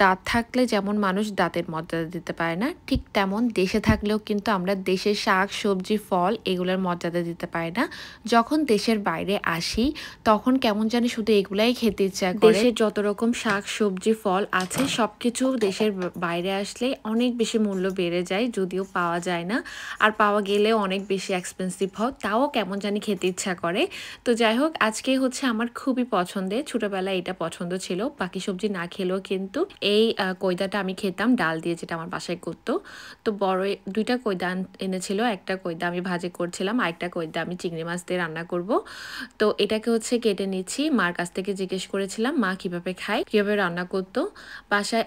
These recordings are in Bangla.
দাঁত থাকলে যেমন মানুষ দাঁতের মর্যাদা দিতে পারে না, ঠিক তেমন দেশে থাকলেও কিন্তু আমরা দেশের শাক, সবজি, ফল এগুলোর মর্যাদা দিতে পারি না। যখন দেশের বাইরে আসি তখন কেমন জানি শুধু এগুলাই খেতে ইচ্ছা করে। দেশের যত রকম শাক, সবজি, ফল আছে সবকিছু দেশের বাইরে আসলে অনেক বেশি মূল্য বেড়ে যায়, যদিও পাওয়া যায় না। আর পাওয়া গেলেও অনেক বেশি এক্সপেন্সিভ হয়, তাও কেমন জানি খেতে ইচ্ছা করে। তো যাই হোক, আজকে হচ্ছে আমার খুবই পছন্দের, ছোটবেলায় এটা পছন্দ ছিল। বাকি সবজি না খেলেও কিন্তু এই কইদাটা আমি খেতাম ডাল দিয়ে, যেটা আমার বাসায় করতো। তো বড় ২টা কইদা এনেছিল। একটা কইদা আমি ভাজি করছিলাম, আরেকটা কইদা আমি চিংড়ি মাছ দিয়ে রান্না করব। তো এটাকে হচ্ছে কেটে নিচ্ছি। মার কাছ থেকে জিজ্ঞেস করেছিলাম মা কিভাবে খায়, কিভাবে রান্না করতো।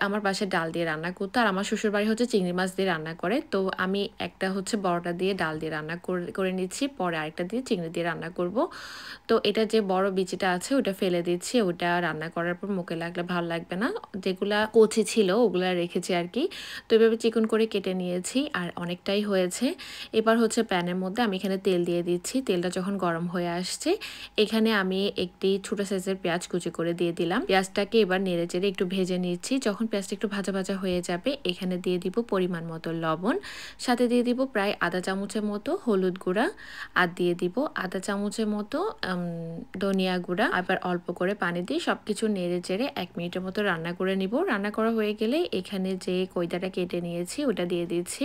আমার বাসায় ডাল দিয়ে রান্না করতো, আর আমার শ্বশুরবাড়ি হচ্ছে চিংড়ি মাছ দিয়ে রান্না করে। তো আমি একটা হচ্ছে বড়টা দিয়ে ডাল দিয়ে রান্না করে নিচ্ছি, পরে আরেকটা দিয়ে চিংড়ি দিয়ে রান্না করব। তো এটা যে বড় বিচিটা আছে ওটা ফেলে দিচ্ছি, ওটা রান্না করার পর মুখে লাগলে ভালো লাগবে না। যেগুলা কচি ছিল ওগুলা রেখেছি আর কি। তো এভাবে চিকন করে কেটে নিয়েছি, আর অনেকটাই হয়েছে। এবার হচ্ছে প্যানের মধ্যে আমি এখানে তেল দিয়ে দিচ্ছি। তেলটা যখন গরম হয়ে আসছে, এখানে আমি একটি ছোটো সাইজের পেঁয়াজ কুচি করে দিয়ে দিলাম। পেঁয়াজটাকে এবার নেড়ে চেড়ে একটু ভেজে নিচ্ছি। যখন পেঁয়াজটা একটু ভাজা ভাজা হয়ে যাবে, এখানে দিয়ে দিব পরিমাণ মতো লবণ, সাথে দিয়ে দিব প্রায় আধা চামচের মতো হলুদ গুঁড়া, আর দিয়ে দিব আধা চামচের মতো ধনিয়া গুঁড়া। আবার অল্প করে পানি দিয়ে সব কিছু নেড়ে চেড়ে 1 মিনিটের মতো রান্না করে নিব। রান্না করা হয়ে গেলে এখানে যে কইদাটা কেটে নিয়েছি ওটা দিয়ে দিচ্ছি।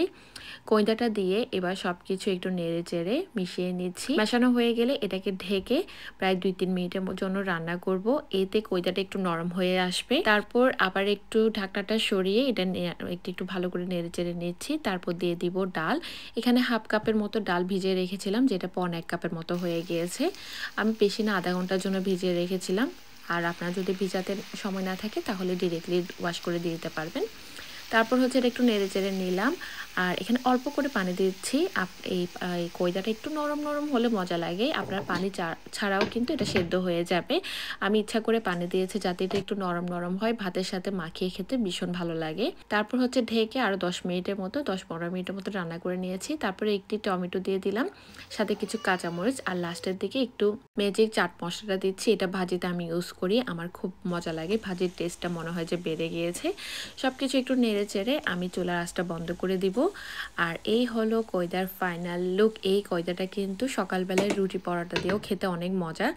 কইদাটা দিয়ে এবার সব কিছু একটু নেড়ে চেড়ে মিশিয়ে নিচ্ছি। মেশানো হয়ে গেলে এটাকে ঢেকে প্রায় 2-3 মিনিটের জন্য রান্না করব। এতে কইদাটা একটু নরম হয়ে আসবে। তারপর আবার একটু ঢাকনাটা সরিয়ে এটা একটু ভালো করে নেড়ে চেড়ে নিচ্ছি। তারপর দিয়ে দিব ডাল। এখানে 1/2 কাপের মতো ডাল ভিজিয়ে রেখেছিলাম, যেটা 1 কাপের মতো হয়ে গিয়েছে। আমি বেশি না, আধা ঘন্টার জন্য ভিজিয়ে রেখেছিলাম। আর আপনার যদি ভিজাতে সময় না থাকে তাহলে ডিরেক্টলি ওয়াশ করে দিয়ে দিতে পারবেন। তারপর হচ্ছে এটা একটু নেড়ে চেড়ে নিলাম, আর এখানে অল্প করে পানি দিচ্ছি। এই কইদাটা একটু নরম নরম হলে মজা লাগে, আপনার পানি ছাড়াও কিন্তু এটা সেদ্ধ হয়ে যাবে। আমি ইচ্ছা করে পানি দিয়েছি যাতে এটা একটু নরম নরম হয়, ভাতের সাথে মাখিয়ে খেতে ভীষণ ভালো লাগে। তারপর হচ্ছে ঢেকে আরও 10-15 মিনিটের মতো রান্না করে নিয়েছি। তারপরে একটি টমেটো দিয়ে দিলাম, সাথে কিছু কাঁচামরিচ, আর লাস্টের দিকে একটু ম্যাজিক চাট মশলাটা দিচ্ছি। এটা ভাজিতে আমি ইউজ করি, আমার খুব মজা লাগে, ভাজির টেস্টটা মনে হয় যে বেড়ে গিয়েছে। সব কিছু একটু নেড়ে চেড়ে আমি চুলার আঁচটা বন্ধ করে দিব। আর এই হলো কইদার ফাইনাল লুক। এই কইদাটা কিন্তু সকালবেলায় রুটি পরোটা দিয়েও খেতে অনেক মজা।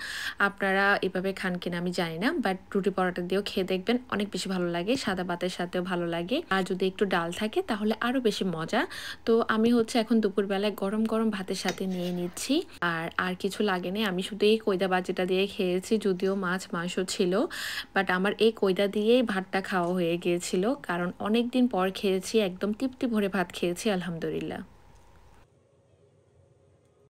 আপনারা এভাবে খান কিনা আমি জানি না, বাট রুটি পরোটা দিয়েও খেয়ে দেখবেন, অনেক বেশি ভালো লাগে। সাদা ভাতের সাথেও ভালো লাগে, আর যদি একটু ডাল থাকে তাহলে আরও বেশি মজা। তো আমি হচ্ছে এখন দুপুরবেলায় গরম গরম ভাতের সাথে নিয়ে নিচ্ছি। আর কিছু লাগেনি, আমি শুধু এই কইদা বাজিটা দিয়ে খেয়েছি, যদিও মাছ মাংস ছিল, বাট আমার এই কইদা দিয়েই ভাতটা খাওয়া হয়ে গিয়েছিল, কারণ অনেক দিন পর খেয়েছি, একদম তৃপ্তি ভরে ভাত খেয়েছি আলহামদুলিল্লাহ।